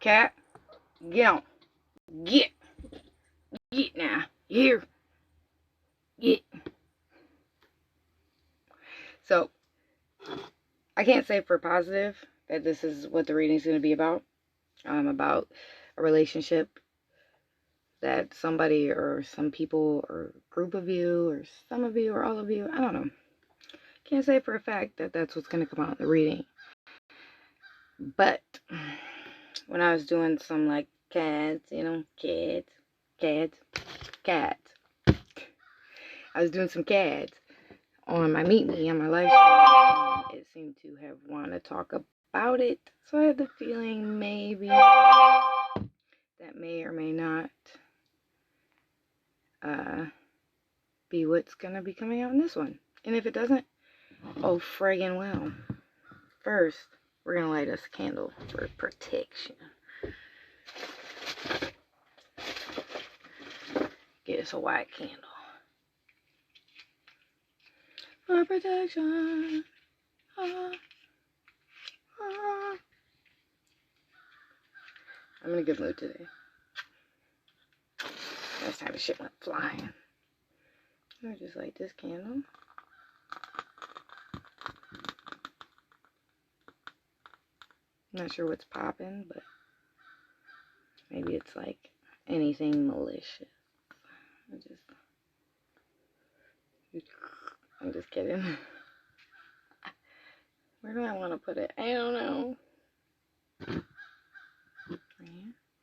Cat, get on. Get now. Here. Get. So, I can't say for positive that this is what the reading is going to be about. About a relationship that somebody or some people or group of you or some of you or all of you, I don't know. Can't say for a fact that that's what's going to come out in the reading. But when I was doing some like cats, you know, cats. I was doing some cats on my Meet Me on my live stream. It seemed to have wanted to talk about it. So I had the feeling maybe that may or may not be what's going to be coming out in this one. And if it doesn't, oh friggin' well. First, we're going to light us a candle for protection. Get us a white candle. For protection. I'm in a good mood today. Last time the shit went flying. I just light this candle. I'm not sure what's popping, but maybe it's like anything malicious. I'm just kidding. Where do I want to put it? I don't know. Right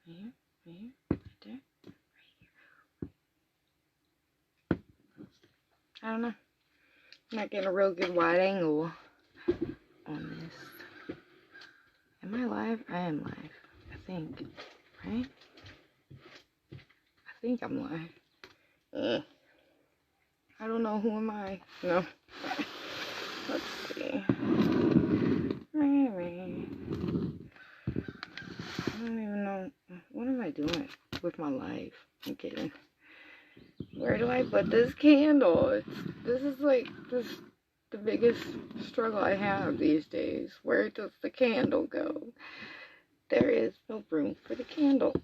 here, right there, right here. I don't know. I'm not getting a real good wide angle on this. Am I live? I am live. I think. Right? I think I'm live. I don't know. Who am I? No. Let's see. I don't even know. What am I doing with my life? I'm kidding. Where do I put this candle? This is like the biggest struggle I have these days. Where does the candle go? There is no room for the candle.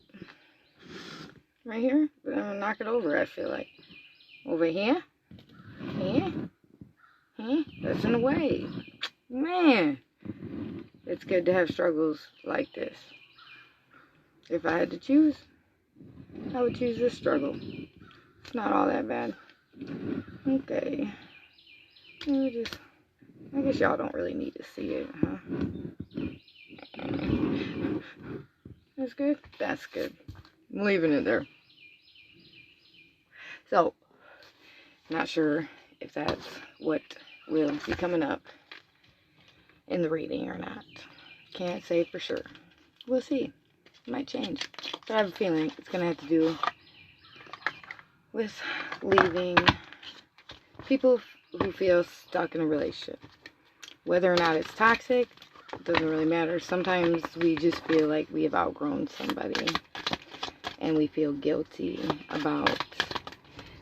Right here? I'm gonna knock it over, I feel like. Over here? Here? That's in the way. Man. It's good to have struggles like this. If I had to choose, I would choose this struggle. It's not all that bad. Okay. I guess y'all don't really need to see it, huh? That's good? That's good. I'm leaving it there. So, not sure if that's what will be coming up in the reading or not. Can't say for sure. We'll see. It might change. But I have a feeling it's going to have to do with leaving people who feel stuck in a relationship. Whether or not it's toxic, it doesn't really matter. Sometimes we just feel like we have outgrown somebody and we feel guilty about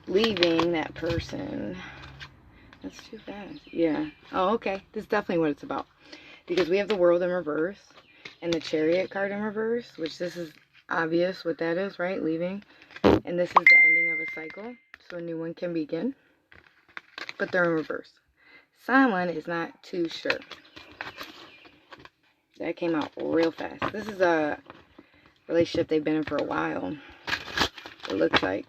leaving that person. That's too fast. Yeah. Oh, okay. This is definitely what it's about. Because we have the World in reverse and the Chariot card in reverse, which this is obvious what that is, right? Leaving. And this is the ending of a cycle, so a new one can begin. But they're in reverse. Someone is not too sure. That came out real fast. This is a relationship they've been in for a while. It looks like.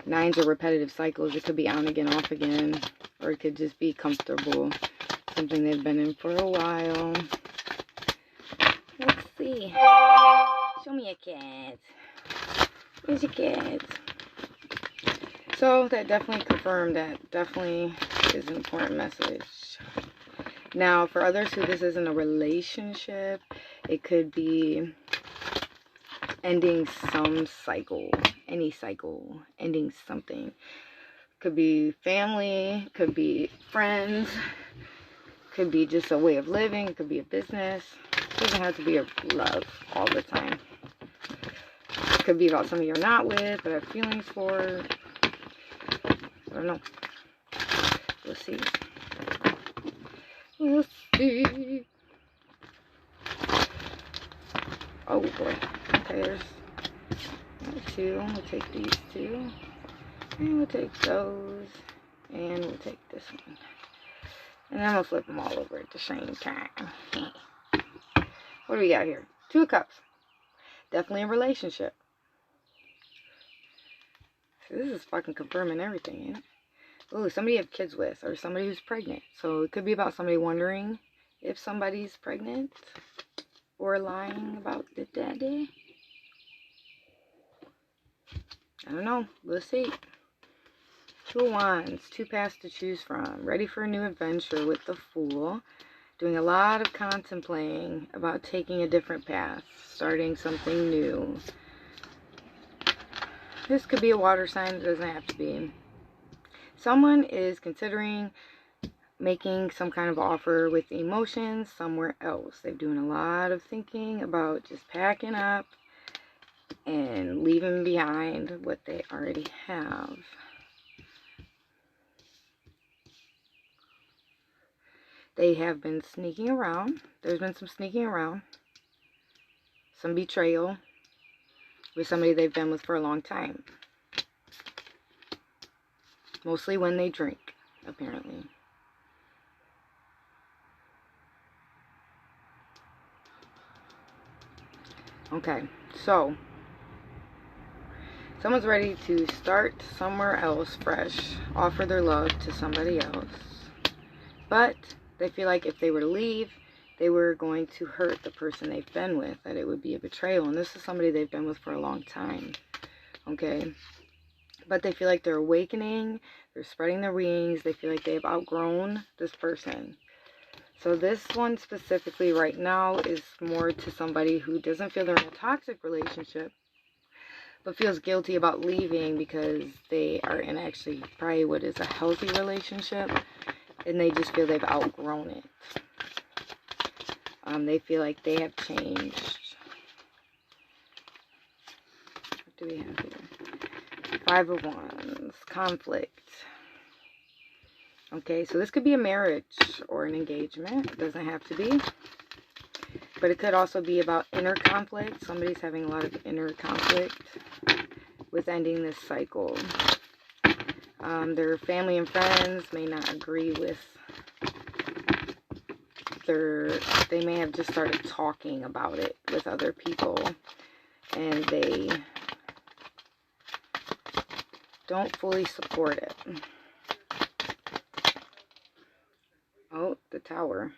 Nines are repetitive cycles. It could be on again, off again. Or it could just be comfortable. Something they've been in for a while. Let's see. Show me a cat. Where's your cat? So that definitely confirmed that. Definitely is an important message. Now, for others who this isn't a relationship, it could be ending some cycle. Any cycle. Ending something. Could be family. Could be friends. Could be just a way of living. It could be a business. It doesn't have to be a love all the time. It could be about somebody you're not with, but have feelings for. I don't know. We'll see. We'll see. Oh boy. Okay, there's 2. We'll take these 2. And we'll take those. And we'll take this one. And then we'll flip them all over at the same time. What do we got here? 2 of Cups. Definitely a relationship. So this is fucking confirming everything, ain't it? Ooh, somebody you have kids with, or somebody who's pregnant. So it could be about somebody wondering if somebody's pregnant, or lying about the daddy. I don't know. We'll see. 2 of Wands. 2 paths to choose from. Ready for a new adventure with the Fool. Doing a lot of contemplating about taking a different path. Starting something new. This could be a water sign. It doesn't have to be. Someone is considering making some kind of offer with emotions somewhere else. They're doing a lot of thinking about just packing up and leaving behind what they already have. They have been sneaking around. There's been some sneaking around. Some betrayal with somebody they've been with for a long time. Mostly when they drink, apparently. Okay, so someone's ready to start somewhere else fresh, offer their love to somebody else, but they feel like if they were to leave, they were going to hurt the person they've been with, that it would be a betrayal. And this is somebody they've been with for a long time, okay? But they feel like they're awakening, they're spreading their wings, they feel like they've outgrown this person. So this one specifically right now is more to somebody who doesn't feel they're in a toxic relationship, but feels guilty about leaving because they are in actually probably what is a healthy relationship, and they just feel they've outgrown it. They feel like they have changed. What do we have here? 5 of Wands. Conflict. Okay, so this could be a marriage or an engagement. It doesn't have to be. But it could also be about inner conflict. Somebody's having a lot of inner conflict with ending this cycle. Their family and friends may not agree with they may have just started talking about it with other people, and they don't fully support it. Oh, the Tower.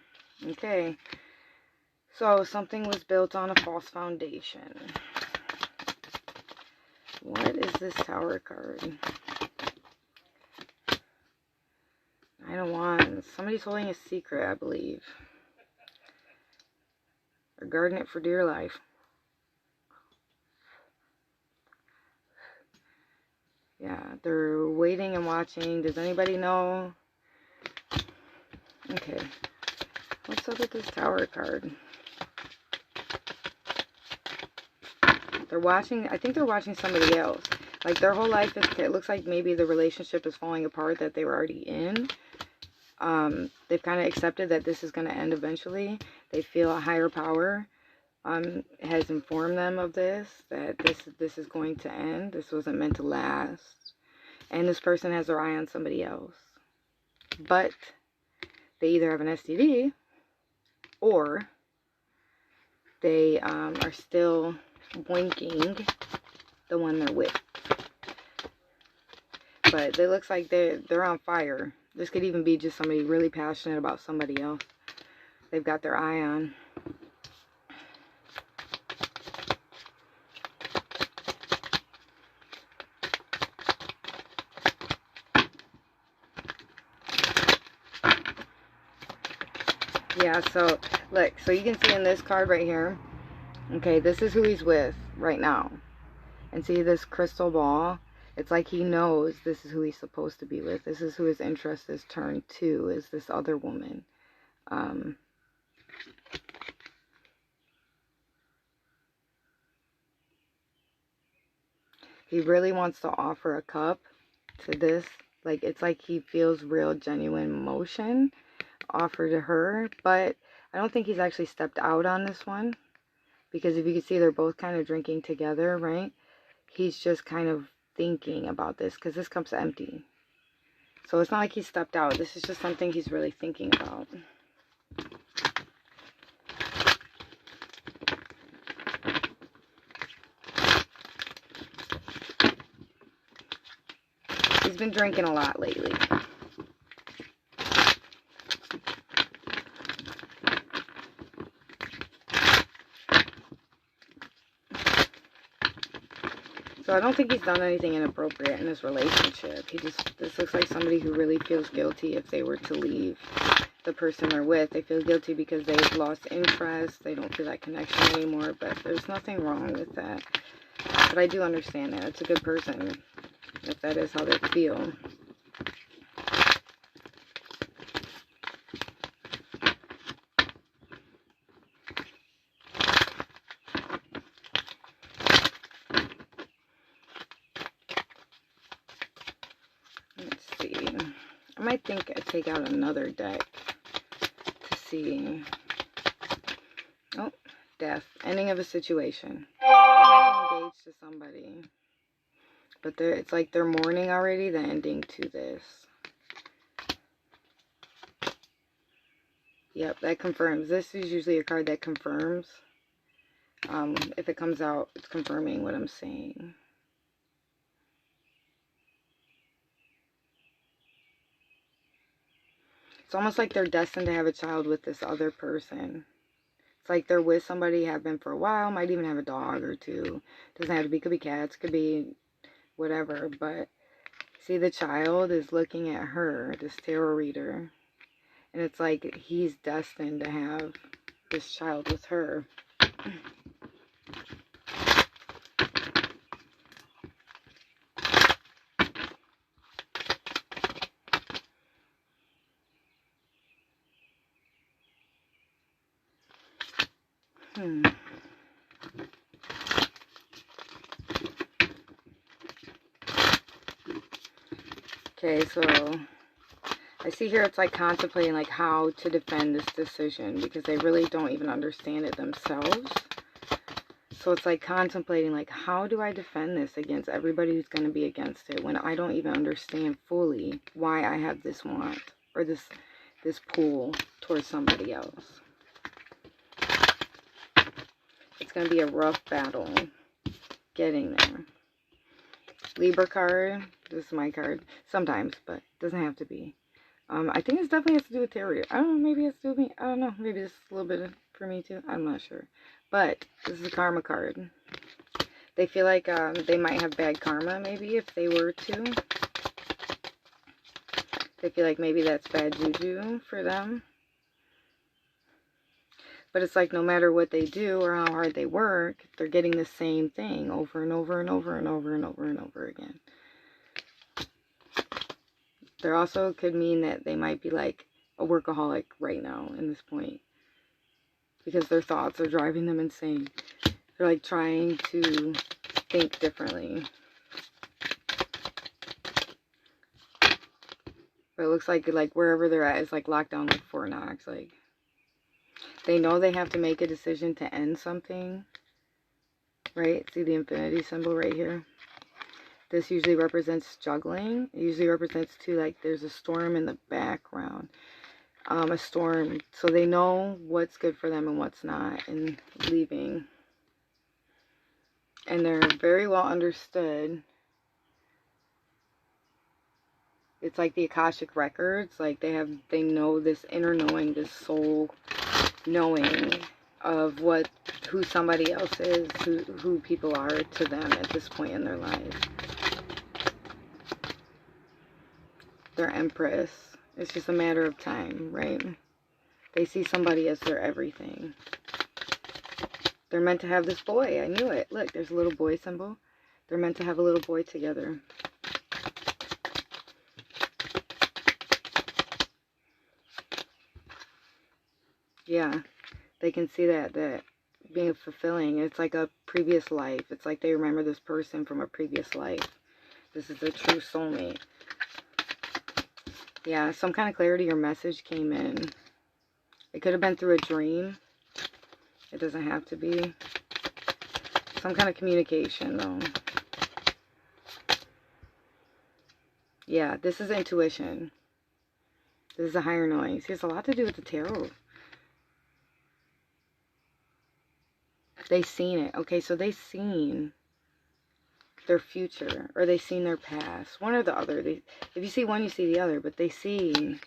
Okay. So something was built on a false foundation. What is this Tower card? 9 of Wands. Somebody's holding a secret, I believe. Or guarding it for dear life. Yeah, they're waiting and watching. Does anybody know? Okay. What's up with this Tower card? They're watching, I think they're watching somebody else. Like their whole life is, it looks like maybe the relationship is falling apart that they were already in. They've kind of accepted that this is going to end eventually. They feel a higher power has informed them of this, that this is going to end. This wasn't meant to last. And this person has their eye on somebody else. But they either have an STD or they are still blinking the one they're with. But it looks like they're on fire. This could even be just somebody really passionate about somebody else they've got their eye on. Yeah, so look, so you can see in this card right here, okay, this is who he's with right now. And see this crystal ball? It's like he knows this is who he's supposed to be with. This is who his interest is turned to, is this other woman. He really wants to offer a cup to this. Like, it's like he feels real genuine emotion offered to her, but I don't think he's actually stepped out on this one. Because if you can see, they're both kind of drinking together, right? He's just kind of thinking about this because this cup's empty. So it's not like he stepped out. This is just something he's really thinking about. He's been drinking a lot lately. So I don't think he's done anything inappropriate in this relationship. This looks like somebody who really feels guilty if they were to leave the person they're with. They feel guilty because they've lost interest. They don't feel that connection anymore. But there's nothing wrong with that. But I do understand that. It's a good person if that is how they feel. I might think I'd take out another deck to see. Oh, death. Ending of a situation. Engaged to somebody. But it's like they're mourning already, the ending to this. Yep, that confirms. This is usually a card that confirms. If it comes out, it's confirming what I'm saying. It's almost like they're destined to have a child with this other person. It's like they're with somebody, have been for a while, might even have a dog or two. Doesn't have to be, could be cats, could be whatever. But see, the child is looking at her, this tarot reader. And it's like he's destined to have this child with her. Okay, so I see here it's like contemplating like how to defend this decision because they really don't even understand it themselves. So it's like contemplating like, how do I defend this against everybody who's going to be against it when I don't even understand fully why I have this want or this pull towards somebody else. It's going to be a rough battle getting there. Libra card. This is my card. Sometimes, but it doesn't have to be. I think this definitely has to do with tarot. I don't know. Maybe it's to do with me. I don't know. Maybe it's a little bit for me too. I'm not sure. But this is a karma card. They feel like they might have bad karma maybe if they were to. They feel like maybe that's bad juju for them. But it's like no matter what they do or how hard they work, they're getting the same thing over and over and over and over and over and over again. There also could mean that they might be like a workaholic right now in this point. Because their thoughts are driving them insane. They're like trying to think differently. But it looks like wherever they're at is like locked down like Fort Knox. Like they know they have to make a decision to end something. Right? See the infinity symbol right here? This usually represents juggling. It usually represents too like there's a storm in the background. A storm. So they know what's good for them and what's not and leaving. And they're very well understood. It's like the Akashic records. Like they know this inner knowing, this soul knowing of who somebody else is, who people are to them at this point in their lives. Their Empress. It's just a matter of time, right? They see somebody as their everything. They're meant to have this boy. I knew it. Look, there's a little boy symbol. They're meant to have a little boy together. Yeah, they can see that being fulfilling. It's like a previous life. It's like they remember this person from a previous life. This is a true soulmate. Yeah, some kind of clarity or message came in. It could have been through a dream. It doesn't have to be. Some kind of communication, though. Yeah, this is intuition. This is a higher noise. It has a lot to do with the tarot. They seen it. Okay, so they seen their future, or they seen their past. One or the other. If you see one, you see the other. But they see,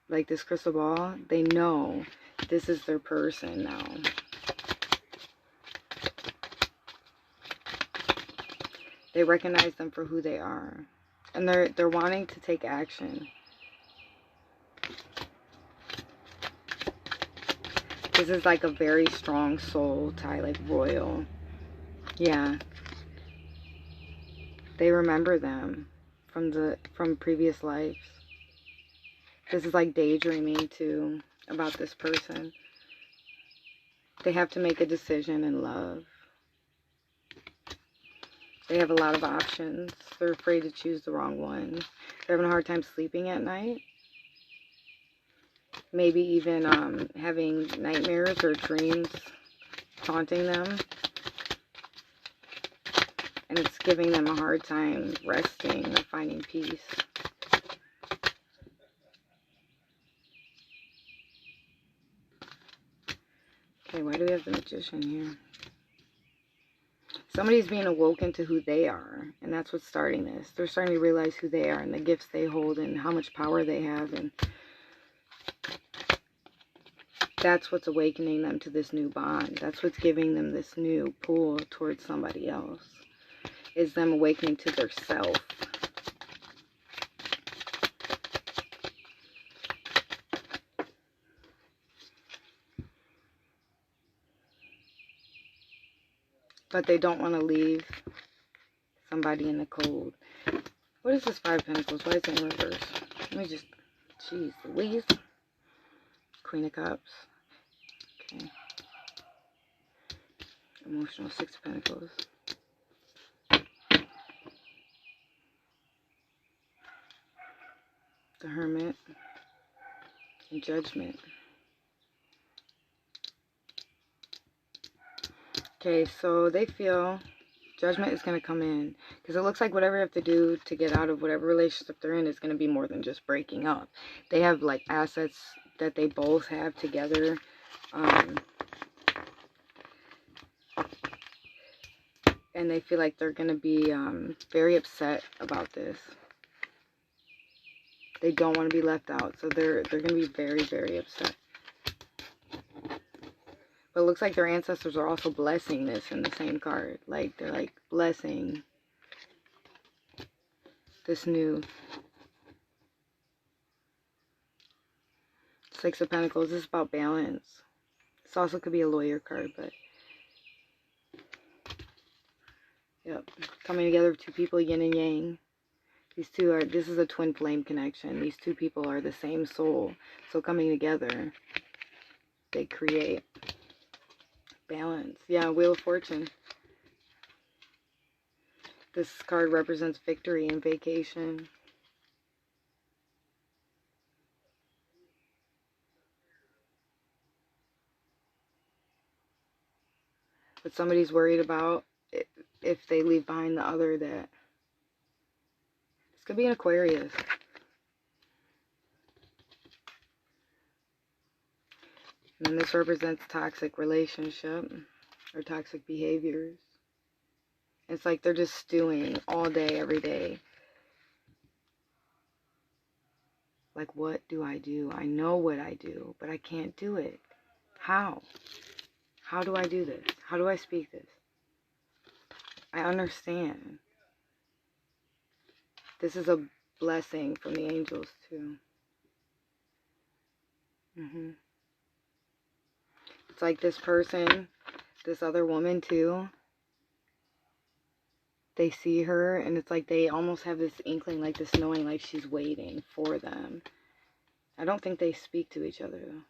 like this crystal ball, they know this is their person now. They recognize them for who they are. And they're wanting to take action. This is like a very strong soul tie, like royal. Yeah. They remember them from previous lives. This is like daydreaming too about this person. They have to make a decision in love. They have a lot of options. They're afraid to choose the wrong one. They're having a hard time sleeping at night. Maybe even having nightmares or dreams taunting them. And it's giving them a hard time resting or finding peace. Okay, why do we have the Magician here? Somebody's being awoken to who they are, and that's what's starting this. They're starting to realize who they are and the gifts they hold and how much power they have, and that's what's awakening them to this new bond. That's what's giving them this new pull towards somebody else, is them awakening to their self. But they don't want to leave somebody in the cold. What is this Five of Pentacles? Why is it in reverse? Let me just... Jeez Louise. Queen of Cups. Okay. Emotional Six of Pentacles. The Hermit. And Judgment. Okay, so they feel Judgment is going to come in. Because it looks like whatever you have to do to get out of whatever relationship they're in is going to be more than just breaking up. They have like assets that they both have together. And they feel like they're going to be very upset about this. They don't want to be left out. So they're going to be very, very upset. But it looks like their ancestors are also blessing this in the same card. Like, they're like blessing this new Six of Pentacles. This is about balance. This also could be a lawyer card, but yep. Coming together of two people, yin and yang. These two are, this is a twin flame connection. These two people are the same soul. So coming together, they create balance. Yeah, Wheel of Fortune. This card represents victory and vacation. But somebody's worried about if they leave behind the other, that this could be an Aquarius. And then this represents toxic relationship or toxic behaviors. It's like they're just stewing all day, every day. Like, what do? I know what I do, but I can't do it. How? How do I do this? How do I speak this? I understand. This is a blessing from the angels, too. It's like this person, this other woman, too. They see her, and it's like they almost have this inkling, like this knowing, like she's waiting for them. I don't think they speak to each other, though.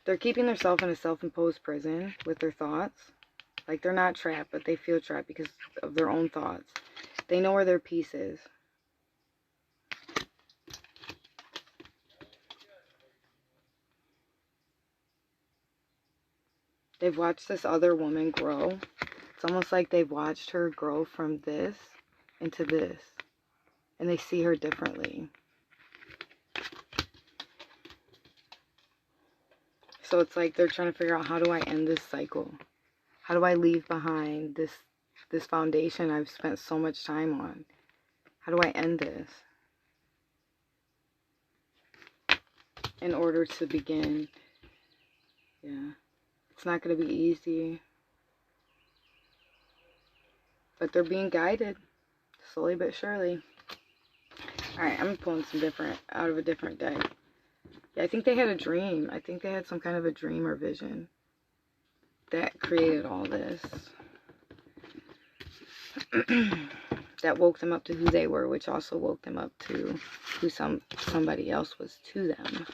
They're keeping themselves in a self-imposed prison with their thoughts. Like, they're not trapped, but they feel trapped because of their own thoughts. They know where their peace is. they've watched this other woman grow. It's almost like they've watched her grow from this into this. And they see her differently. So it's like they're trying to figure out, how do I end this cycle? How do I leave behind this foundation I've spent so much time on? How do I end this? In order to begin. Yeah. It's not going to be easy. But they're being guided. Slowly but surely. Alright, I'm pulling some different, out of a different deck. Yeah, I think they had a dream. I think they had some kind of a dream or vision that created all this. That woke them up to who they were, which also woke them up to who somebody else was to them.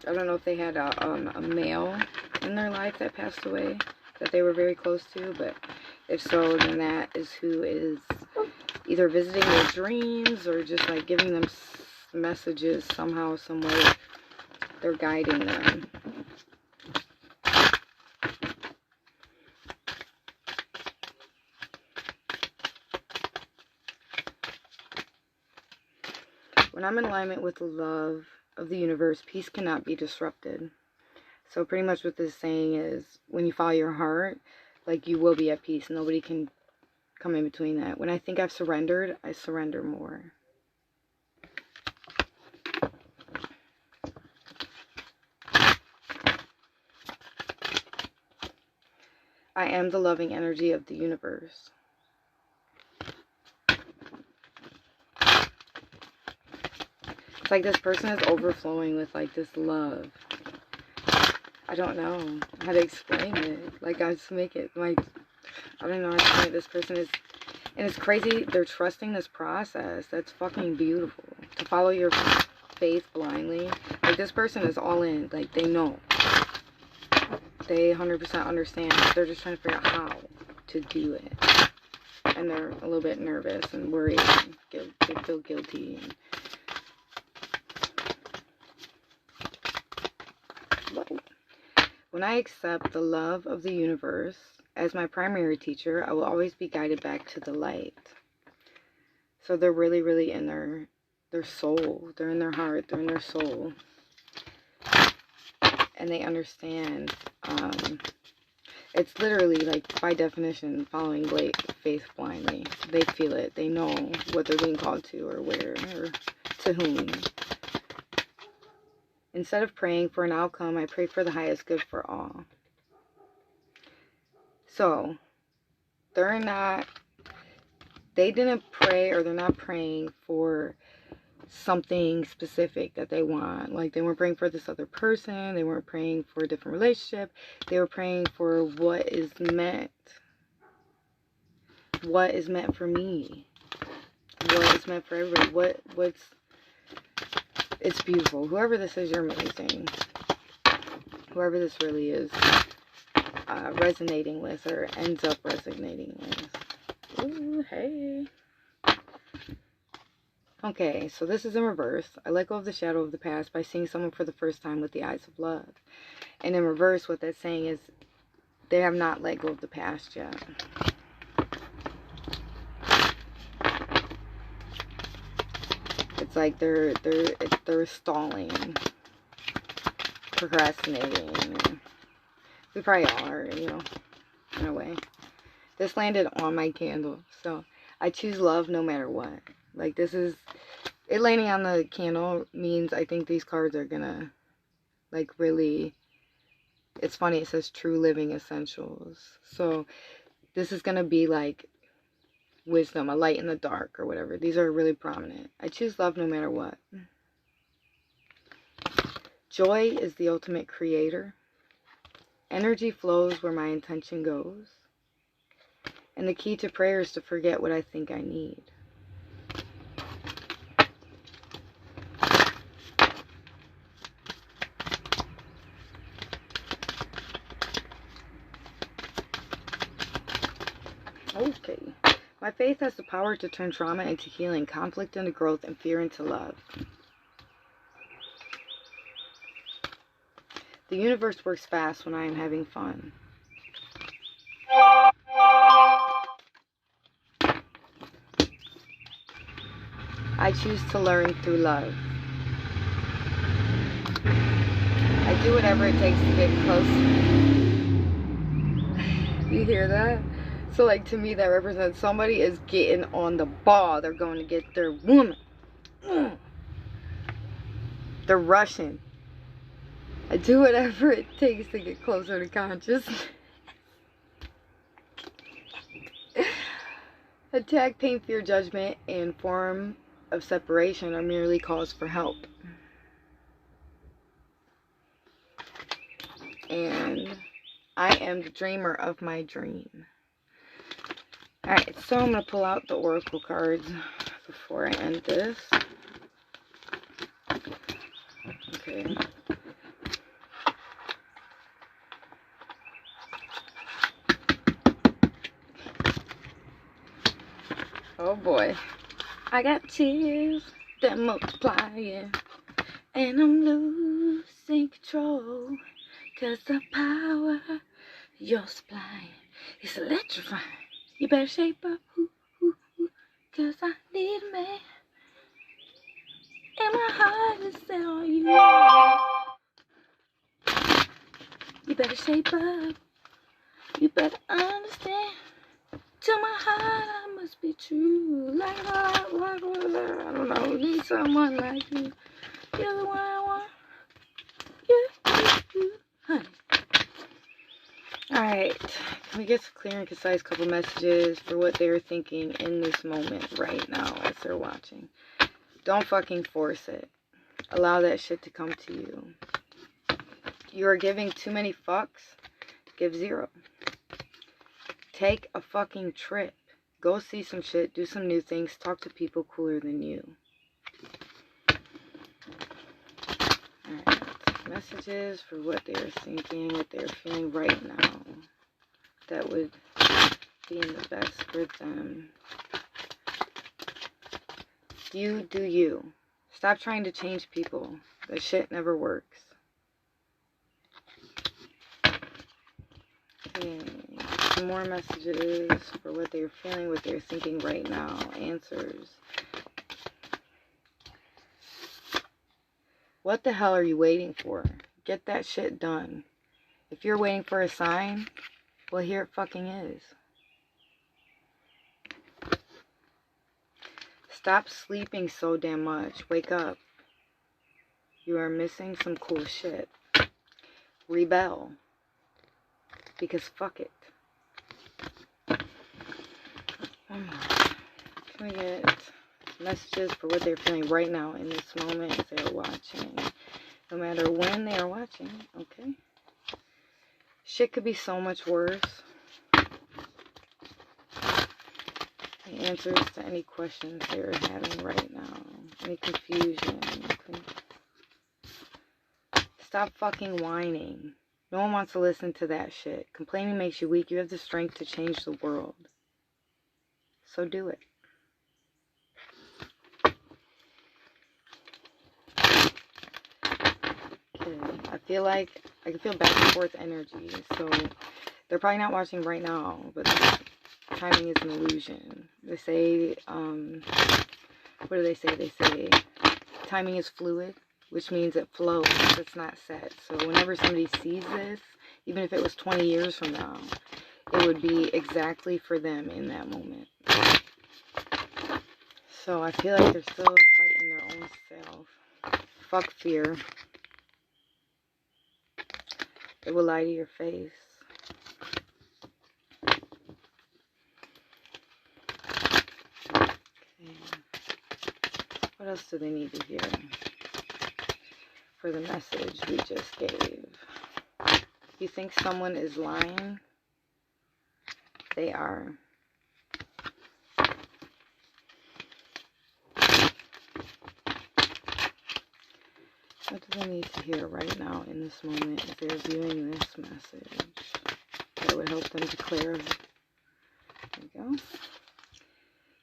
I don't know if they had a male in their life that passed away that they were very close to, but if so, then that is who is either visiting their dreams or just like giving them messages somehow, some way. They're guiding them. When I'm in alignment with the love of the universe, peace cannot be disrupted. So pretty much what this is saying is, when you follow your heart, like, you will be at peace. Nobody can come in between that. When I think I've surrendered, I surrender more. I am the loving energy of the universe. It's like this person is overflowing with like this love. I don't know how to explain it. Like, I just make it like, I don't know how to explain it. This person is, and it's crazy, they're trusting this process. That's fucking beautiful. To follow your faith blindly. Like, this person is all in. Like, they know. They 100% understand. They're just trying to figure out how to do it. And they're a little bit nervous and worried. And they feel guilty. And when I accept the love of the universe as my primary teacher, I will always be guided back to the light. So they're really, really in their soul. They're in their heart. They're in their soul. And they understand. It's literally, like, by definition, following faith blindly. They feel it. They know what they're being called to, or where, or to whom. Instead of praying for an outcome, I pray for the highest good for all. So, they didn't pray, or they're not praying for something specific that they want. Like, they weren't praying for this other person. They weren't praying for a different relationship. They were praying for what is meant. What is meant for me. What is meant for everybody. It's beautiful. Whoever this is, you're amazing. Whoever this really is resonating with, or ends up resonating with. Ooh, hey. Okay, so this is in reverse. I let go of the shadow of the past by seeing someone for the first time with the eyes of love. And in reverse, what that's saying is they have not let go of the past yet. It's like they're stalling, procrastinating. We probably all are, you know, in a way. This landed on my candle, so I choose love no matter what. Like, this is, it landing on the candle means I think these cards are gonna, like, really, it's funny, it says true living essentials. So this is gonna be like wisdom, a light in the dark, or whatever. These are really prominent. I choose love no matter what. Joy is the ultimate creator. Energy flows where my intention goes. And the key to prayer is to forget what I think I need. Okay. My faith has the power to turn trauma into healing, conflict into growth, and fear into love. The universe works fast when I am having fun. I choose to learn through love. I do whatever it takes to get close. You hear that? So like to me that represents somebody is getting on the ball. They're going to get their woman. They're rushing. I do whatever it takes to get closer to consciousness. Attack, pain, fear, judgment, and form of separation are merely calls for help. And I am the dreamer of my dream. Alright, so I'm going to pull out the oracle cards before I end this. Okay. Oh boy. I got tears that multiply, yeah. And I'm losing control. 'Cause the power you're supplying is electrifying. You better shape up, 'cause I need a man. And my heart is set on you. You better shape up. You better understand. To my heart I must be true. Like I don't know. Need someone like you. You're the one I want. You, honey. Alright. Can we get some clear and concise couple messages for what they're thinking in this moment right now as they're watching? Don't fucking force it. Allow that shit to come to you. You are giving too many fucks. Give 0. Take a fucking trip. Go see some shit. Do some new things. Talk to people cooler than you. Alright. Messages for what they are thinking, what they're feeling right now. That would be in the best for them. You do you. Stop trying to change people. That shit never works. Okay. Some more messages for what they're feeling, what they're thinking right now. Answers. What the hell are you waiting for? Get that shit done. If you're waiting for a sign, well, here it fucking is. Stop sleeping so damn much. Wake up. You are missing some cool shit. Rebel. Because fuck it. Can we get messages for what they're feeling right now in this moment as they're watching? No matter when they are watching, okay? Shit could be so much worse. The answers to any questions they're having right now. Any confusion. Stop fucking whining. No one wants to listen to that shit. Complaining makes you weak. You have the strength to change the world. So do it. Okay. I feel like I can feel back and forth energy. So they're probably not watching right now, but timing is an illusion. They say, what do they say? They say timing is fluid, which means it flows. It's not set. So whenever somebody sees this, even if it was 20 years from now, it would be exactly for them in that moment. So I feel like they're still fighting their own self. Fuck fear. It will lie to your face. Okay. What else do they need to hear for the message we just gave? You think someone is lying? They are. What do they need to hear right now in this moment as they're viewing this message that would help them to clear There you go.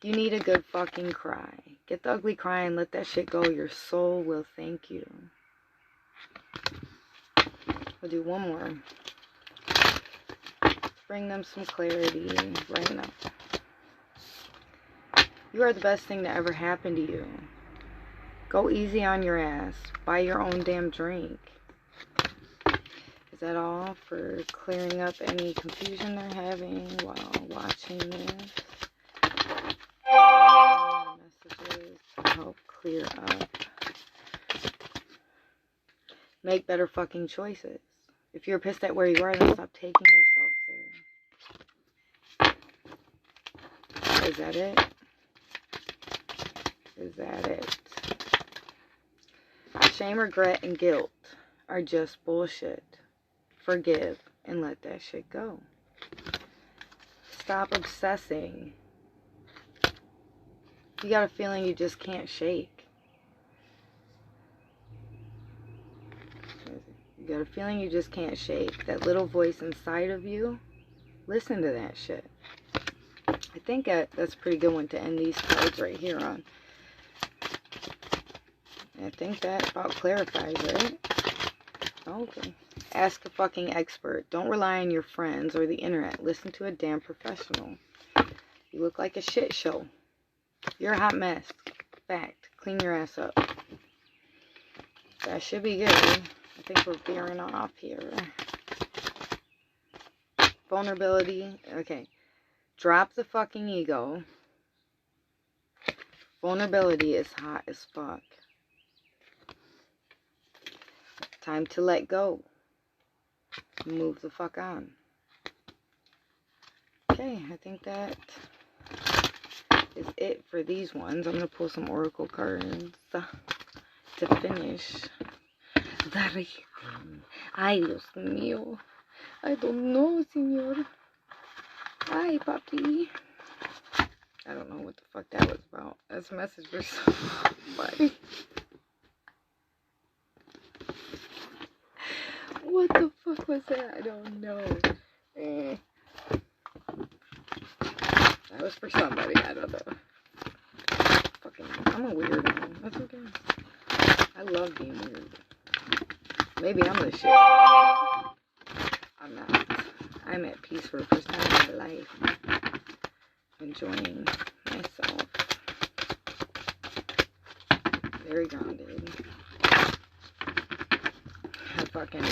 You need a good fucking cry. Get the ugly cry and let that shit go. Your soul will thank you. We'll do one more. Bring them some clarity right now. You are the best thing to ever happen to you. Go easy on your ass. Buy your own damn drink. Is that all for clearing up any confusion they're having while watching this? Messages to help clear up. Make better fucking choices. If you're pissed at where you are, then stop taking yourself there. Is that it? Is that it? Shame, regret, and guilt are just bullshit. Forgive and let that shit go. Stop obsessing. You got a feeling you just can't shake. You got a feeling you just can't shake. That little voice inside of you, listen to that shit. I think that's a pretty good one to end these cards right here on. I think that about clarifies, right? Okay. Ask a fucking expert. Don't rely on your friends or the internet. Listen to a damn professional. You look like a shit show. You're a hot mess. Fact. Clean your ass up. That should be good. I think we're veering off here. Vulnerability. Okay. Drop the fucking ego. Vulnerability is hot as fuck. Time to let go. Move the fuck on. Okay, I think that is it for these ones. I'm going to pull some oracle cards to finish the reading. Ay, Dios mío. I don't know, señor. Ay, papi. I don't know what the fuck that was about. That's a message for somebody. What the fuck was that? I don't know. That was for somebody. I don't know. Fucking, I'm a weirdo. That's okay. I love being weird. Maybe I'm the shit. I'm not. I'm at peace for the first time in my life. Enjoying myself. Very grounded. I fucking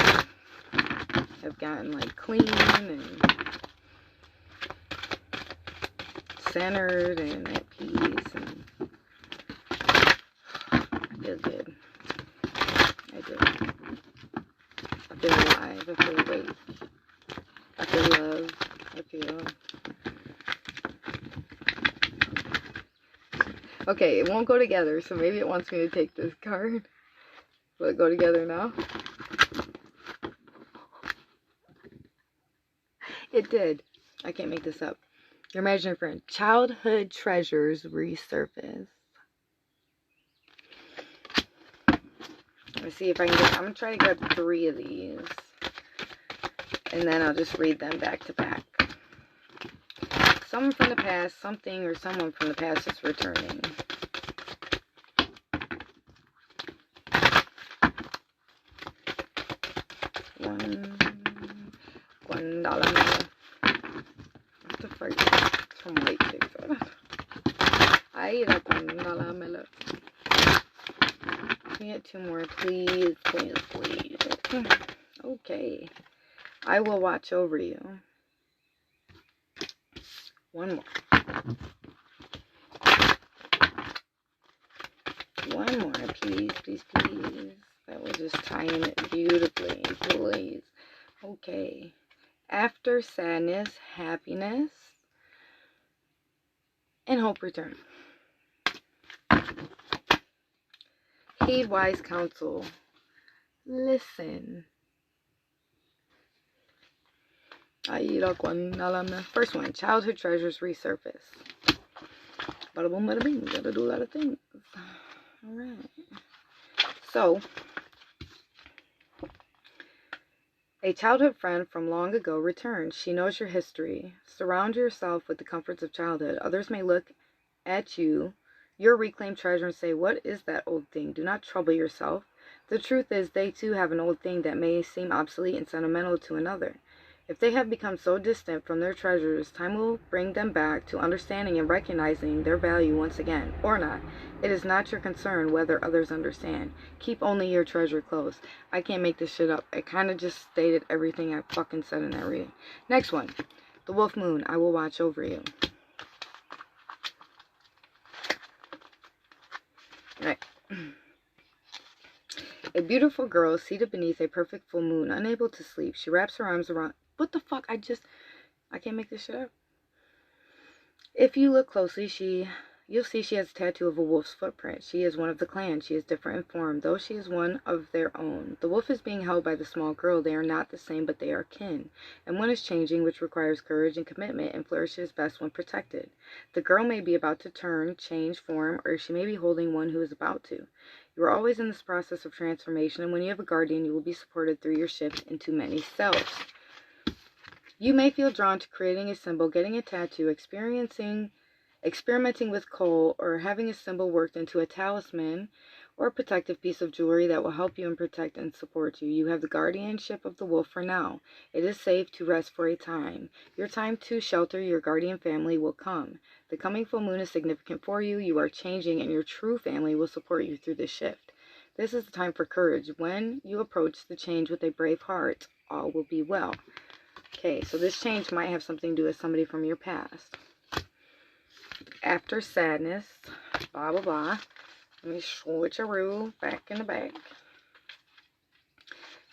have gotten like clean and centered and at peace, and I feel good. I do. I feel alive. I feel awake. I feel love. I feel... Okay, it won't go together, so maybe it wants me to take this card. Will it go together now? It did. I can't make this up. Your imaginary friend. Childhood treasures resurface. Let's see if I can get... I'm going to try to grab 3 of these. And then I'll just read them back to back. Someone from the past, something or someone from the past is returning. $1 what the fuck? It's from White TikTok. Ay, la $1. Can we get 2 more, please? Please, please. Okay. I will watch over you. 1 more. 1 more, please, please, please. That will just tie in it beautifully, please. Okay. After sadness, happiness, and hope return. Heed wise counsel. Listen. First one, childhood treasures resurface. Bada boom, bada bing. Gotta do a lot of things. Alright. So, A childhood friend from long ago returns. She knows your history. Surround yourself with the comforts of childhood. Others may look at you, your reclaimed treasure, and say, "What is that old thing?" Do not trouble yourself. The truth is, they too have an old thing that may seem obsolete and sentimental to another. If they have become so distant from their treasures, time will bring them back to understanding and recognizing their value once again, or not. It is not your concern whether others understand. Keep only your treasure close. I can't make this shit up. I kind of just stated everything I fucking said in that reading. Next one. The Wolf Moon. I will watch over you. Right. A beautiful girl seated beneath a perfect full moon, unable to sleep. She wraps her arms around... What the fuck? I can't make this shit up. If you look closely, you'll see she has a tattoo of a wolf's footprint. She is one of the clan. She is different in form, though she is one of their own. The wolf is being held by the small girl. They are not the same, but they are kin. And one is changing, which requires courage and commitment, and flourishes best when protected. The girl may be about to turn, change form, or she may be holding one who is about to. You are always in this process of transformation, and when you have a guardian, you will be supported through your shift into many selves. You may feel drawn to creating a symbol, getting a tattoo, experimenting with coal, or having a symbol worked into a talisman or a protective piece of jewelry that will help you and protect and support you. You have the guardianship of the wolf for now. It is safe to rest for a time. Your time to shelter your guardian family will come. The coming full moon is significant for you. You are changing, and your true family will support you through this shift. This is the time for courage. When you approach the change with a brave heart, all will be well. Okay, so this change might have something to do with somebody from your past. After sadness, blah, blah, blah. Let me switcheroo back in the back.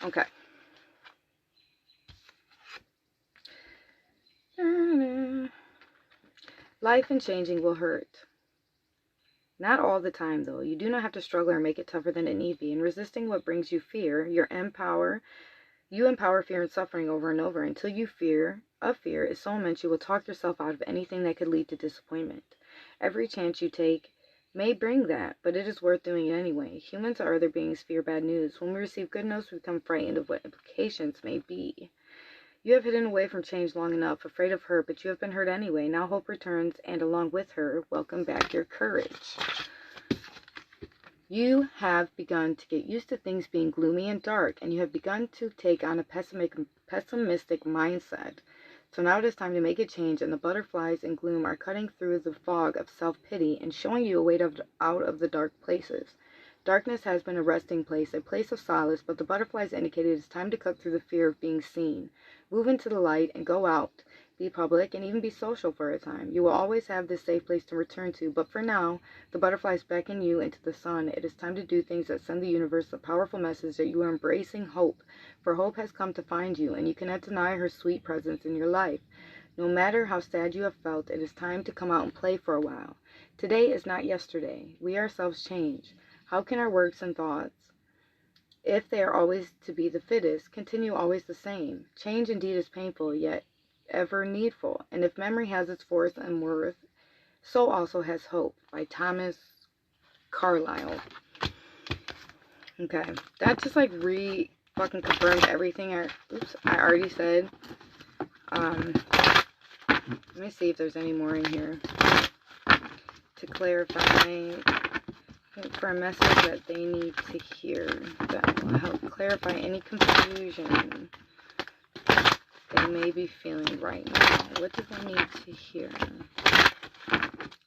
Okay. Life and changing will hurt. Not all the time, though. You do not have to struggle or make it tougher than it need be. In resisting what brings you fear, you empower fear and suffering over and over until fear is so immense you will talk yourself out of anything that could lead to disappointment. Every chance you take may bring that, but it is worth doing it anyway. Humans or other beings fear bad news. When we receive good news, we become frightened of what implications may be. You have hidden away from change long enough, afraid of hurt, but you have been hurt anyway. Now hope returns, and along with her, welcome back your courage. You have begun to get used to things being gloomy and dark, and you have begun to take on a pessimistic mindset. So now it is time to make a change, and the butterflies and gloom are cutting through the fog of self-pity and showing you a way out of the dark places. Darkness has been a resting place, a place of solace, but the butterflies indicate it is time to cut through the fear of being seen. Move into the light and go out. Be public, and even be social for a time. You will always have this safe place to return to, but for now, the butterflies beckon you into the sun. It is time to do things that send the universe a powerful message that you are embracing hope, for hope has come to find you, and you cannot deny her sweet presence in your life. No matter how sad you have felt, it is time to come out and play for a while. Today is not yesterday. We ourselves change. How can our works and thoughts, if they are always to be the fittest, continue always the same? Change indeed is painful, yet ever needful, and if memory has its force and worth, so also has hope. By Thomas Carlyle. Okay, that just like fucking confirmed everything I already said. Let me see if there's any more in here to clarify, for a message that they need to hear that will help clarify any confusion they may be feeling right now. What do they need to hear?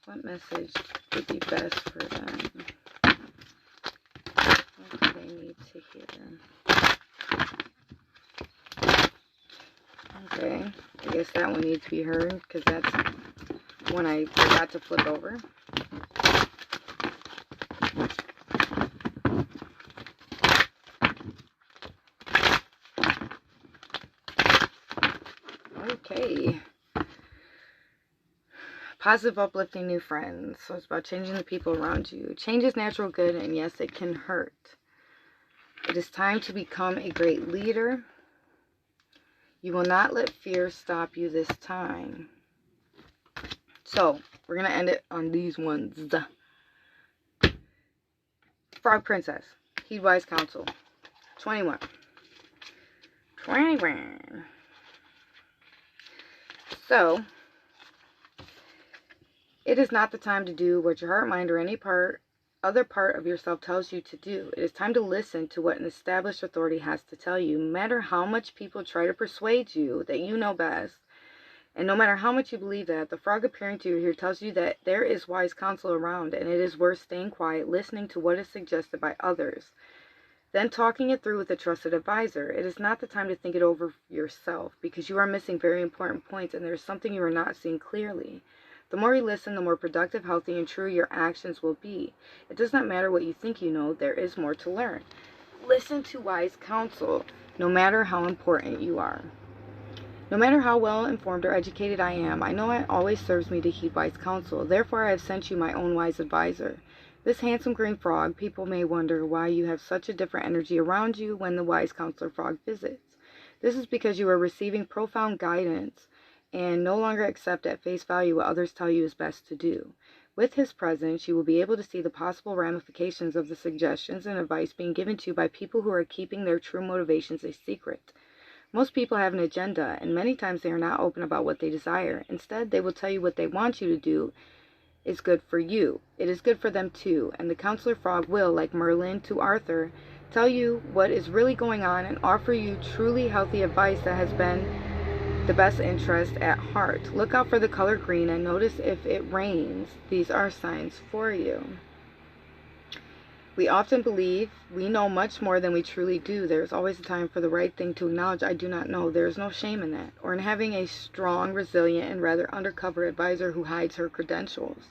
What message would be best for them? What do they need to hear? Okay, I guess that one needs to be heard, because that's one I forgot to flip over. Okay. Positive, uplifting new friends. So it's about changing the people around you. Change is natural good, and yes, it can hurt. It is time to become a great leader. You will not let fear stop you this time. So, we're going to end it on these ones. Frog Princess. Heed wise counsel. 21. 21. So, it is not the time to do what your heart, mind, or any other part of yourself tells you to do. It is time to listen to what an established authority has to tell you. No matter how much people try to persuade you that you know best, and no matter how much you believe that, the frog appearing to you here tells you that there is wise counsel around, and it is worth staying quiet, listening to what is suggested by others, then talking it through with a trusted advisor. It is not the time to think it over yourself, because you are missing very important points, and there is something you are not seeing clearly. The more you listen, the more productive, healthy, and true your actions will be. It does not matter what you think you know, there is more to learn. Listen to wise counsel, no matter how important you are. No matter how well informed or educated I am, I know it always serves me to heed wise counsel. Therefore, I have sent you my own wise advisor. This handsome green frog, people may wonder why you have such a different energy around you when the wise counselor frog visits. This is because you are receiving profound guidance and no longer accept at face value what others tell you is best to do. With his presence, you will be able to see the possible ramifications of the suggestions and advice being given to you by people who are keeping their true motivations a secret. Most people have an agenda, and many times they are not open about what they desire. Instead, they will tell you what they want you to do is good for you. It is good for them too, and the counselor frog will, like Merlin to Arthur, tell you what is really going on and offer you truly healthy advice that has been the best interest at heart. Look out for the color green and notice if it rains. These are signs for you. We often believe we know much more than we truly do. There is always a time for the right thing to acknowledge I do not know. There is no shame in that, or in having a strong, resilient, and rather undercover advisor who hides her credentials.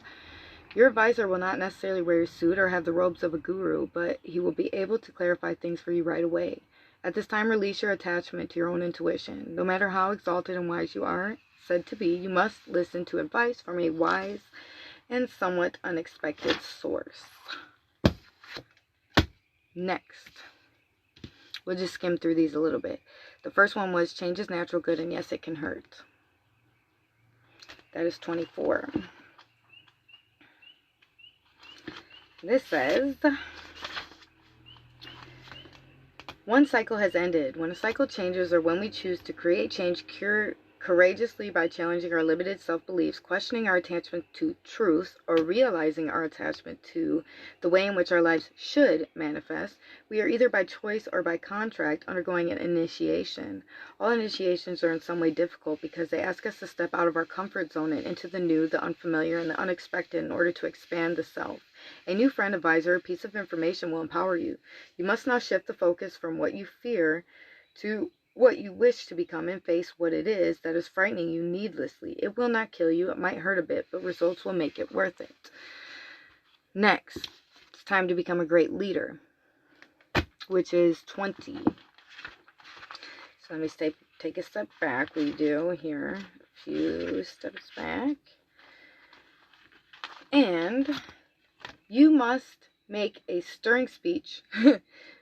Your advisor will not necessarily wear a suit or have the robes of a guru, but he will be able to clarify things for you right away. At this time, release your attachment to your own intuition. No matter how exalted and wise you are said to be, you must listen to advice from a wise and somewhat unexpected source. Next, we'll just skim through these a little bit. The first one was change is natural good, and yes, it can hurt. That is 24. This says, one cycle has ended. When a cycle changes, or when we choose to create change courageously by challenging our limited self-beliefs, questioning our attachment to truth, or realizing our attachment to the way in which our lives should manifest, we are either by choice or by contract undergoing an initiation. All initiations are in some way difficult because they ask us to step out of our comfort zone and into the new, the unfamiliar, and the unexpected in order to expand the self. A new friend, advisor, or piece of information will empower you. You must now shift the focus from what you fear to what you wish to become and face what it is that is frightening you needlessly. It will not kill you. It might hurt a bit, but results will make it worth it. Next, it's time to become a great leader, which is 20. So let me take a step back. We do here a few steps back. And you must make a stirring speech,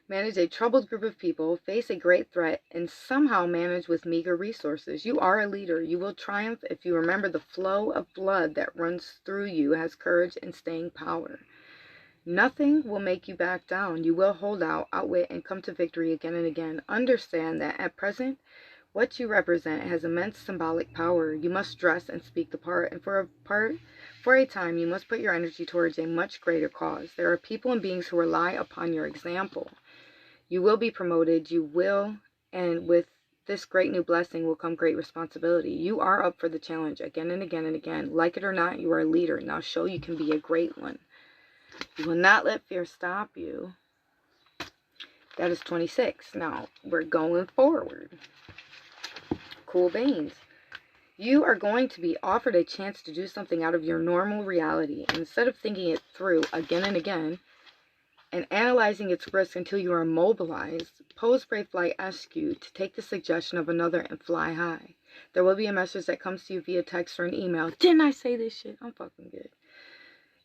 manage a troubled group of people, face a great threat, and somehow manage with meager resources. You are a leader. You will triumph if you remember the flow of blood that runs through you has courage and staying power. Nothing will make you back down. You will hold out, outwit, and come to victory again and again. Understand that at present, what you represent has immense symbolic power. You must dress and speak the part, and for a time, you must put your energy towards a much greater cause. There are people and beings who rely upon your example. You will be promoted, and with this great new blessing will come great responsibility. You are up for the challenge again and again and again. Like it or not, you are a leader. Now show you can be a great one. You will not let fear stop you. That is 26. Now, we're going forward. Cool beans. You are going to be offered a chance to do something out of your normal reality. And instead of thinking it through again and again and analyzing its risk until you are mobilized, pose brave flight asks you to take the suggestion of another and fly high. There will be a message that comes to you via text or an email. Didn't I say this shit? I'm fucking good.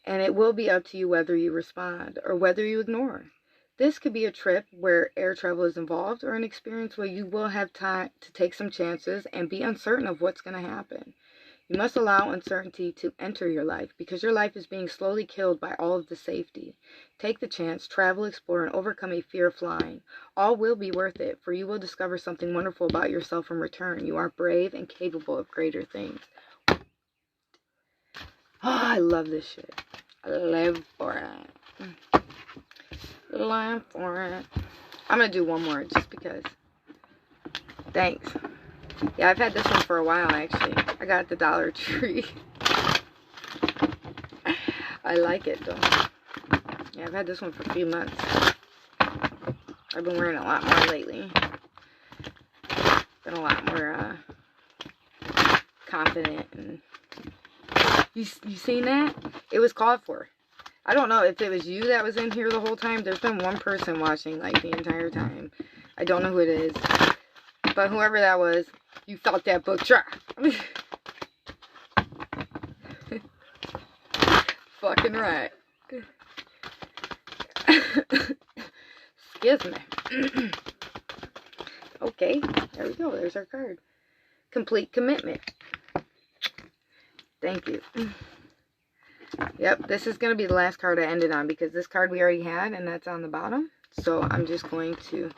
And it will be up to you whether you respond or whether you ignore. This could be a trip where air travel is involved, or an experience where you will have time to take some chances and be uncertain of what's going to happen. You must allow uncertainty to enter your life, because your life is being slowly killed by all of the safety. Take the chance, travel, explore, and overcome a fear of flying. All will be worth it, for you will discover something wonderful about yourself in return. You are brave and capable of greater things. Oh, I love this shit. I live for it. Live for it. I'm going to do one more, just because. Thanks. Yeah, I've had this one for a while, actually. I got it at the Dollar Tree. I like it, though. Yeah, I've had this one for a few months. I've been wearing it a lot more lately. Been a lot more confident. And you seen that? It was called for. I don't know if it was you that was in here the whole time. There's been one person watching, like, the entire time. I don't know who it is. But whoever that was, you felt that book drop. Fucking right. Excuse me. Okay, there we go. There's our card. Complete commitment. Thank you. Yep, this is going to be the last card I ended on, because this card we already had, and that's on the bottom. So I'm just going to...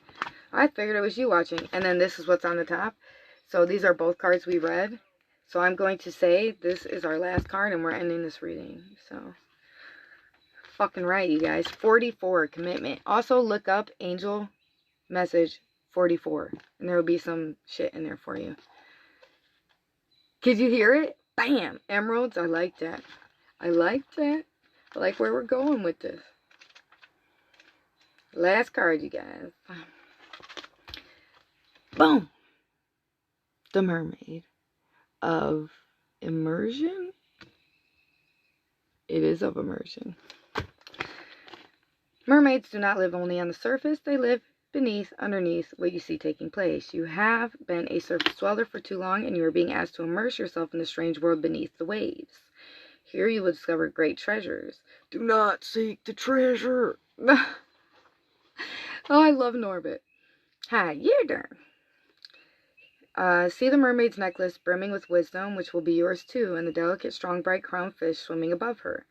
I figured it was you watching. And then this is what's on the top. So these are both cards we read. So I'm going to say this is our last card, and we're ending this reading. So, fucking right, you guys. 44, commitment. Also, look up angel message 44. And there will be some shit in there for you. Could you hear it? Bam! Emeralds. I like that. I like that. I like where we're going with this. Last card, you guys. Boom! The Mermaid of Immersion. It is of immersion. Mermaids do not live only on the surface. They live beneath, underneath what you see taking place. You have been a surface dweller for too long, and you are being asked to immerse yourself in the strange world beneath the waves. Here you will discover great treasures. Do not seek the treasure. Oh, I love Norbit. Hi, you darn. See the mermaid's necklace brimming with wisdom, which will be yours too, and the delicate, strong, bright crowned fish swimming above her,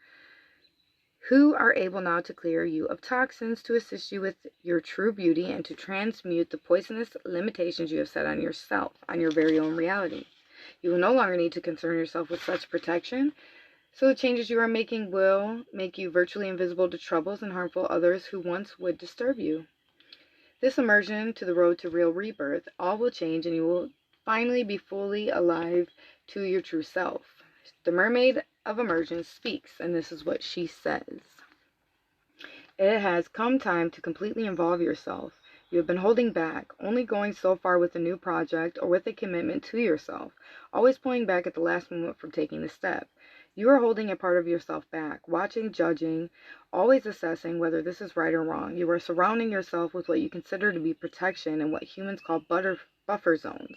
who are able now to clear you of toxins, to assist you with your true beauty, and to transmute the poisonous limitations you have set on yourself, on your very own reality. You will no longer need to concern yourself with such protection, so the changes you are making will make you virtually invisible to troubles and harmful others who once would disturb you. This immersion to the road to real rebirth, all will change, and you will finally be fully alive to your true self. The Mermaid of Immersion speaks, and this is what she says. It has come time to completely involve yourself. You have been holding back, only going so far with a new project or with a commitment to yourself, always pulling back at the last moment from taking the step. You are holding a part of yourself back, watching, judging, always assessing whether this is right or wrong. You are surrounding yourself with what you consider to be protection and what humans call buffer zones.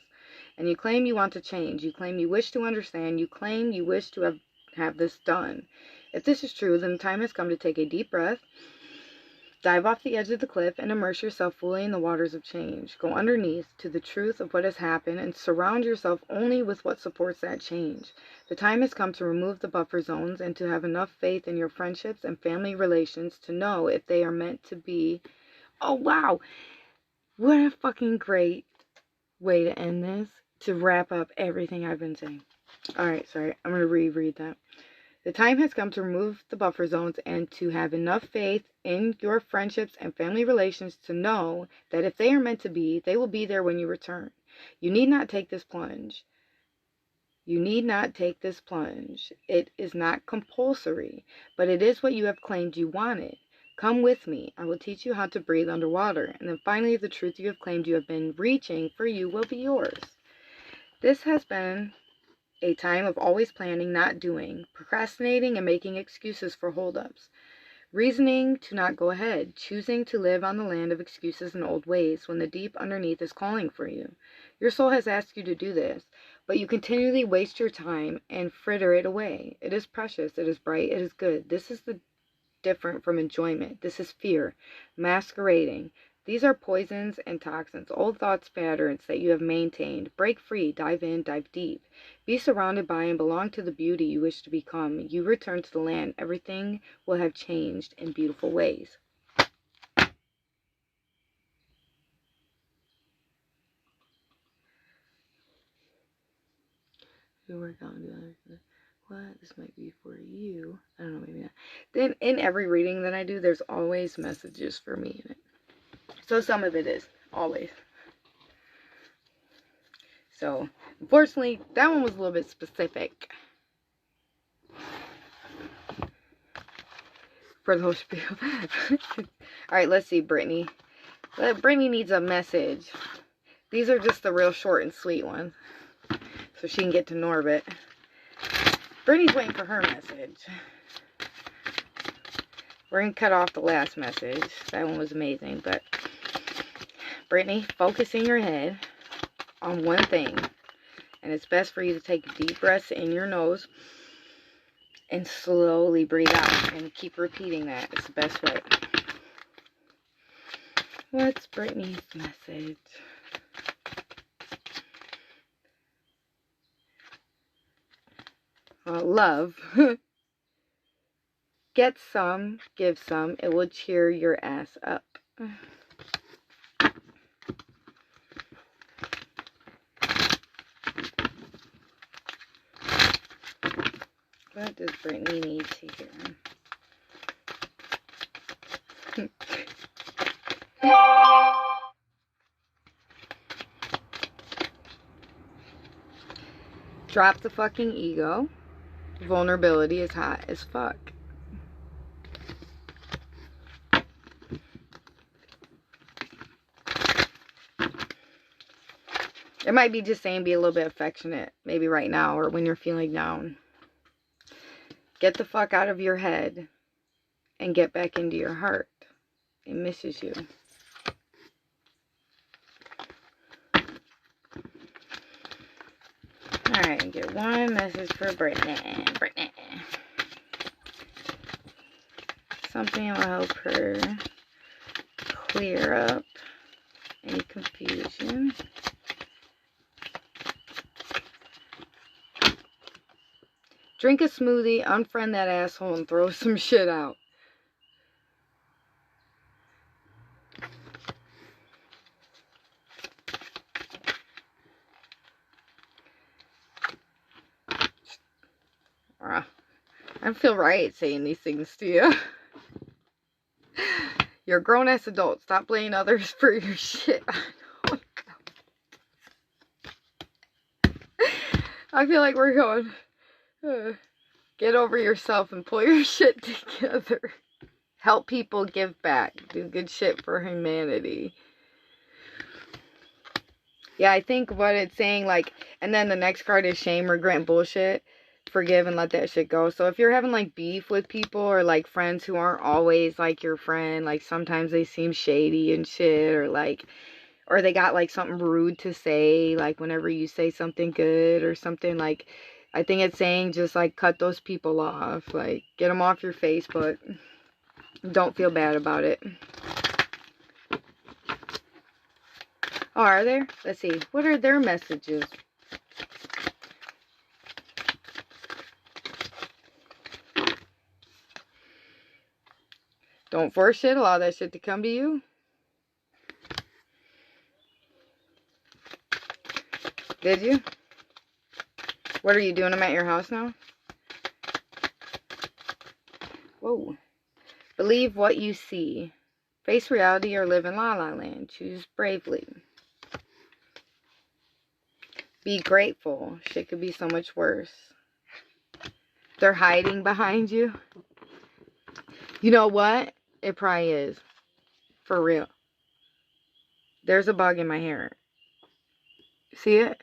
And you claim you want to change. You claim you wish to understand. You claim you wish to have this done. If this is true, then the time has come to take a deep breath, dive off the edge of the cliff, and immerse yourself fully in the waters of change. Go underneath to the truth of what has happened and surround yourself only with what supports that change. The time has come to remove the buffer zones and to have enough faith in your friendships and family relations to know if they are meant to be. Oh, wow. What a fucking great way to end this, to wrap up everything I've been saying. Alright, sorry. I'm going to reread that. The time has come to remove the buffer zones and to have enough faith in your friendships and family relations to know that if they are meant to be, they will be there when you return. You need not take this plunge. You need not take this plunge. It is not compulsory, but it is what you have claimed you wanted. Come with me. I will teach you how to breathe underwater, and then finally the truth you have claimed you have been reaching for you will be yours. This has been a time of always planning, not doing, procrastinating and making excuses for holdups, reasoning to not go ahead, choosing to live on the land of excuses and old ways when the deep underneath is calling for you. Your soul has asked you to do this, but you continually waste your time and fritter it away. It is precious, it is bright, it is good. This is the different from enjoyment. This is fear, masquerading, These are poisons and toxins, old thoughts, patterns that you have maintained. Break free, dive in, dive deep. Be surrounded by and belong to the beauty you wish to become. You return to the land. Everything will have changed in beautiful ways. You work on what? This might be for you. I don't know, maybe not. Then in every reading that I do, there's always messages for me in it. So some of it is, always. So, unfortunately, that one was a little bit specific. For the whole spiel. Alright, let's see, Brittany. Brittany needs a message. These are just the real short and sweet ones. So she can get to Norbit. Brittany's waiting for her message. We're going to cut off the last message. That one was amazing. But, Brittany, focus in your head on one thing. And it's best for you to take deep breaths in your nose. And slowly breathe out. And keep repeating that. It's the best way. What's Brittany's message? Love. Get some, give some. It will cheer your ass up. What does Brittany need to hear? Drop the fucking ego. Vulnerability is hot as fuck. It might be just saying be a little bit affectionate. Maybe right now or when you're feeling down. Get the fuck out of your head. And get back into your heart. It misses you. Alright, get one message for Brittany. Brittany. Something will help her clear up any confusion. Drink a smoothie, unfriend that asshole, and throw some shit out. I feel right saying these things to you. You're a grown-ass adult. Stop blaming others for your shit. I feel like we're going, get over yourself and pull your shit together. Help people, give back. Do good shit for humanity. Yeah, I think what it's saying, like, and then the next card is shame, regret, and bullshit. Forgive and let that shit go. So if you're having like beef with people or like friends who aren't always like your friend, like sometimes they seem shady and shit, or like, or they got like something rude to say, like whenever you say something good or something, like, I think it's saying just like cut those people off, like get them off your face, but don't feel bad about it. Oh, are there? Let's see. What are their messages? Don't force shit. Allow that shit to come to you. Did you? What are you doing? I'm at your house now? Whoa. Believe what you see. Face reality or live in La La Land. Choose bravely. Be grateful. Shit could be so much worse. They're hiding behind you. You know what? It probably is. For real. There's a bug in my hair. See it?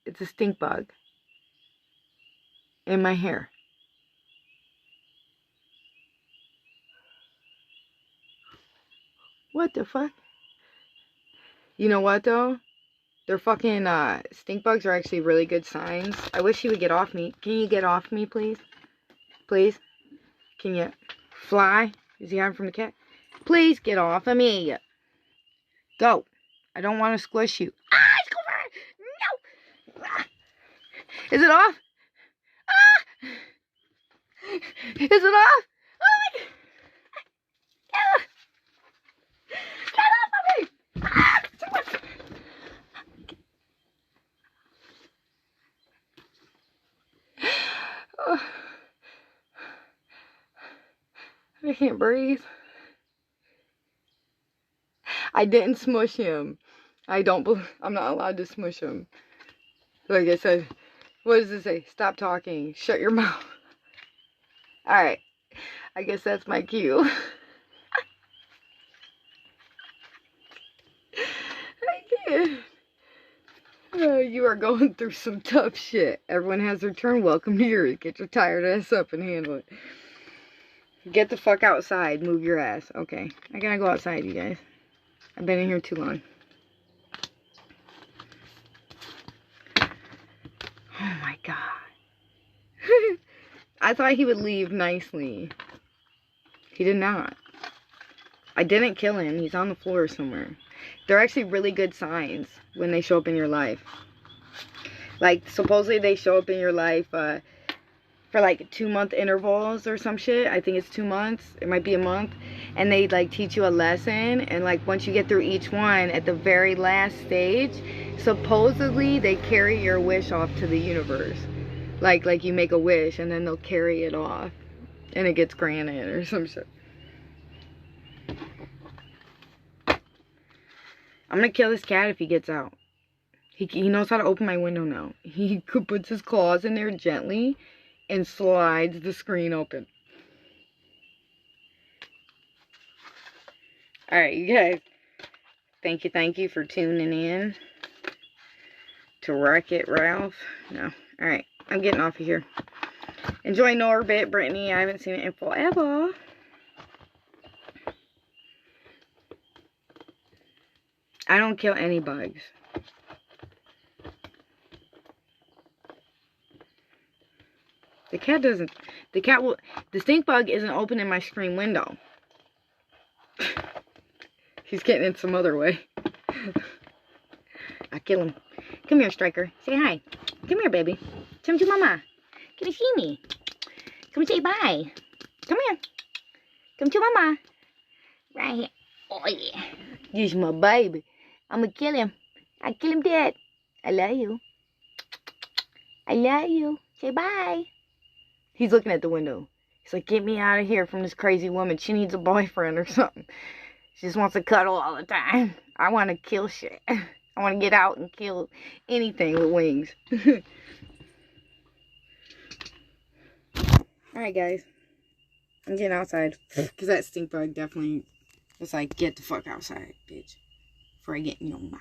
It's a stink bug. In my hair. What the fuck? You know what though? They're fucking stink bugs are actually really good signs. I wish he would get off me. Can you get off me, please? Please? Can you fly? Is he hiding from the cat? Please get off of me. Go. I don't want to squish you. Ah, it's over. No. Ah. Is it off? Ah. Is it off? Oh my God. Get off of me. Ah. Oh. I can't breathe. I didn't smush him. I'm not allowed to smush him. Like I said, what does it say? Stop talking. Shut your mouth. Alright. I guess that's my cue. I can't. You are going through some tough shit. Everyone has their turn. Welcome to yours. Get your tired ass up and handle it. Get the fuck outside. Move your ass. Okay. I gotta go outside, you guys. I've been in here too long. Oh my God. I thought he would leave nicely. He did not. I didn't kill him. He's on the floor somewhere. They're actually really good signs when they show up in your life. Like, supposedly they show up in your life for like 2-month intervals or some shit. I think it's 2 months. It might be a month. And they like teach you a lesson. And like once you get through each one, at the very last stage, supposedly they carry your wish off to the universe. Like you make a wish and then they'll carry it off. And it gets granted or some shit. I'm gonna kill this cat if he gets out. He knows how to open my window now. He puts his claws in there gently and slides the screen open. Alright, you guys. Thank you for tuning in to Wreck-It Ralph. No. Alright, I'm getting off of here. Enjoy Norbit, Brittany. I haven't seen it in forever. I don't kill any bugs. The cat doesn't. The stink bug isn't opening my screen window. He's getting in some other way. I kill him. Come here, Striker. Say hi. Come here, baby. Come to mama. Come see me. Come say bye. Come here. Come to mama. Right here. Oh yeah. This is my baby. I'm gonna kill him. I kill him dead. I love you. I love you. Say bye. He's looking at the window. He's like, get me out of here from this crazy woman. She needs a boyfriend or something. She just wants to cuddle all the time. I want to kill shit. I want to get out and kill anything with wings. Alright, guys. I'm getting outside. Because that stink bug definitely was like, get the fuck outside, bitch. Before I get in your mouth.